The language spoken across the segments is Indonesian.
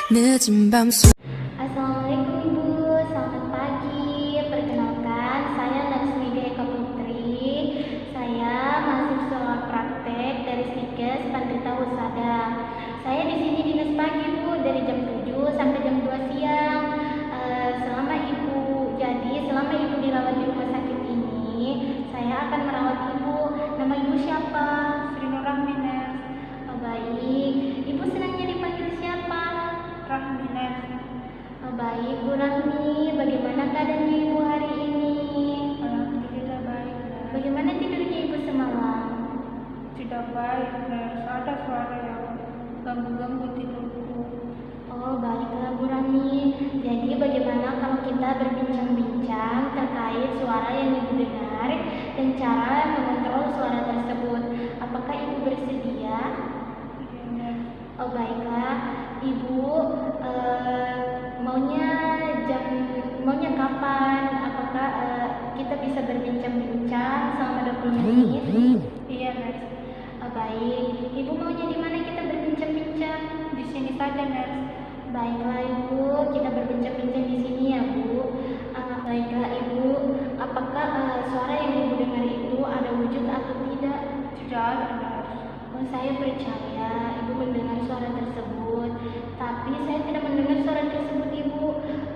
늦은 밤 Assalamualaikum Ibu, selamat pagi. Perkenalkan, saya Laksmi Eka Putri. Saya mahasiswa praktek dari Snikes Pandita Husada. Saya di sini dinas pagi Bu, dari jam 7 sampai jam 2 siang. Selama Ibu dirawat di rumah sakit ini, saya akan merawat Ibu. Nama Ibu siapa? Sri Nur Rahmines. Oh, baik. Ibu senangnya dipanggil siapa? Rahmines. Oh, baik, Bu Rahmi. Bagaimana keadaannya Ibu hari ini? Alhamdulillah baik. Bagaimana tidurnya Ibu semalam? Tidak baik, Nurse. Ada suara yang ganggu-ganggu tidurku. Oh, baiklah Bu Rahmi. Jadi bagaimana kalau kita berbincang-bincang terkait suara yang Ibu dengar dan cara mengontrol suara tersebut? Apakah Ibu bersedia? Iya, Nurse. Oh, baiklah. Ibu maunya kapan? Apakah kita bisa berbincang-bincang selama 20 menit? Iya, Nurse. Oh, baik. Ibu maunya di mana kita berbincang-bincang? Di sini saja, Nurse. Baiklah Ibu, kita berbincang-bincang di sini ya Bu. Baiklah Ibu, apakah suara yang Ibu dengar itu ada wujud atau tidak? Tidak ada, Nurse. Oh, saya percaya Ibu mendengar suara tersebut, tapi saya tidak mendengar suara tersebut Ibu.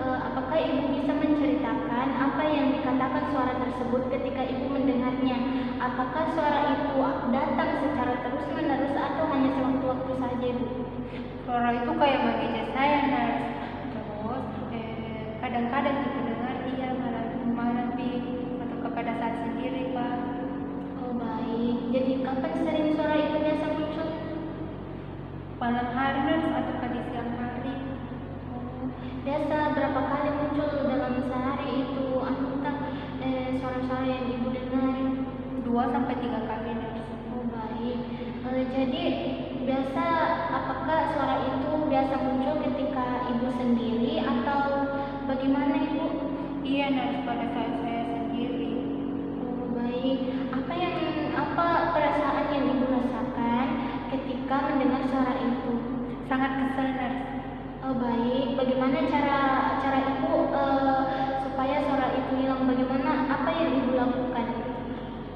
Apakah Ibu bisa menceritakan apa yang dikatakan suara tersebut ketika Ibu mendengarnya? Apakah suara itu datang secara terus-menerus atau hanya sewaktu-waktu saja Ibu? Suara itu kayak mengejek saya, Nurse. Terus, kadang-kadang juga dengar dia malam-malam atau kepada saat sendiri, Pak. Oh, baik. Jadi kapan sering suara itu biasa muncul? Malam hari, Nurse, atau pada siang hari. Oh, biasa berapa kali muncul dalam sehari itu? Apakah suara-suara yang Ibu dengar? 2-3 kali, Nurse. Oh, baik. Jadi biasa apakah suara itu biasa muncul ketika Ibu sendiri atau bagaimana Ibu? Iya, Nurse, pada saat saya sendiri. Oh, baik. Apa perasaan yang Ibu rasakan ketika mendengar suara itu? Sangat kesal, Nurse. Oh, baik. Bagaimana cara Ibu supaya suara itu hilang? Bagaimana apa yang Ibu lakukan?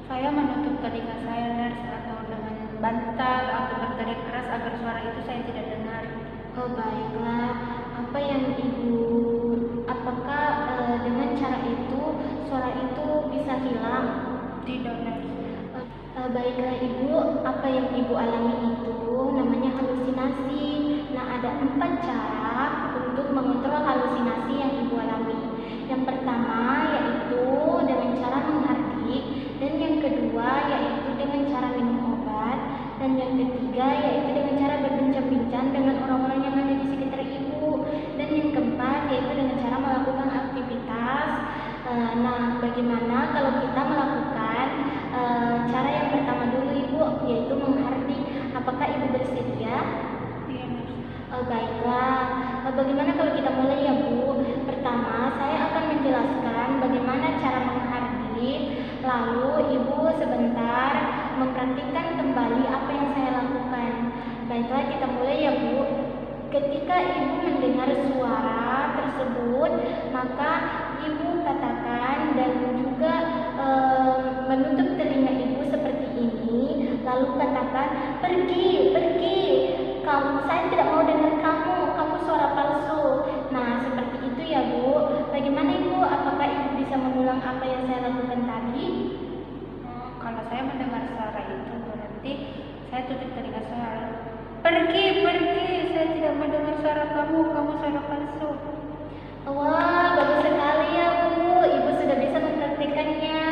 Saya menutup telinga saya, Nurse, atau dengan bantal atau berteriak keras agar suara itu saya tidak dengar. Oh, baiklah. Apakah dengan cara itu suara itu bisa hilang? Tidak, Nurse. Baiklah Ibu, apa yang Ibu alami itu namanya halusinasi. Nah, ada 4 cara untuk mengontrol halusinasi yang Ibu alami. Yang pertama yaitu dengan cara menghardik, dan yang kedua yaitu dengan cara minum obat, dan yang ketiga yaitu dengan cara berbincang-bincang dengan orang-orang yang ada di sekitar Ibu, dan yang keempat yaitu dengan cara melakukan aktivitas. Nah, bagaimana kalau kita melakukan cara yang pertama dulu Ibu, yaitu menghardik? Apakah Ibu bersedia? Iya, Nurse. Baiklah. Bagaimana kalau kita mulai ya Bu? Pertama, saya akan menjelaskan bagaimana cara menghardik, lalu Ibu sebentar mempraktikkan kembali apa yang saya lakukan. Baiklah, kita mulai ya Bu. Ketika Ibu mendengar suara tersebut, maka Ibu katakan dan juga menutup telinga Ibu seperti ini, lalu katakan, pergi, saya tidak mau dengar kamu suara palsu. Nah, seperti itu ya Bu. Bagaimana Ibu? Apakah Ibu bisa mengulang apa yang saya lakukan tadi? Kalau saya mendengar suara itu berarti saya tutup telinga saya. Pergi, saya tidak mendengar suara kamu suara palsu. Wah, bagus sekali ya Bu. Ibu sudah bisa mempraktikkannya.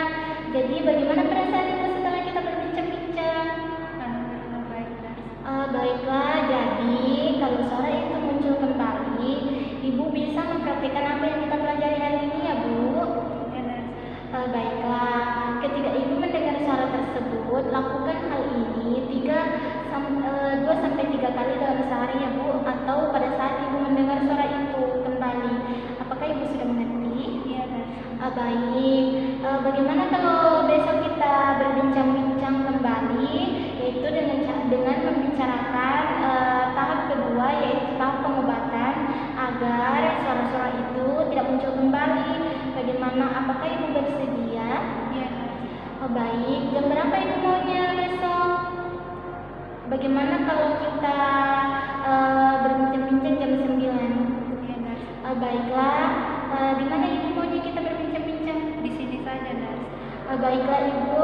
Jadi bagaimana perasaan Ibu setelah kita berbincang-bincang? Alhamdulillah baik, Nurse. Baiklah, jadi kalau suara itu muncul kembali, Ibu bisa mempraktikkan apa yang kita pelajari hari ini ya Bu. Ya, Nurse. Baiklah, ketika Ibu mendengar suara tersebut, lakukan hal ini 2-3 kali dalam sehari ya Bu, atau pada saat Ibu mendengar suara itu kembali. Apakah Ibu sudah mengerti? Iya, Nurse. Baik. Bagaimana kalau besok kita berbincang-bincang kembali, yaitu dengan membicarakan tahap kedua, yaitu tahap pengobatan apakah ibu bersedia? Iya, Nurse. Oh, baik, jam berapa ibu maunya besok? Bagaimana kalau kita berbincang-bincang jam 9? Iya, Nurse. Baiklah, di mana ibu maunya kita berbincang-bincang? Di sini saja, Nurse. Baiklah ibu,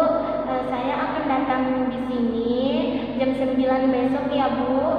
saya akan datang di sini jam 9 besok ya bu.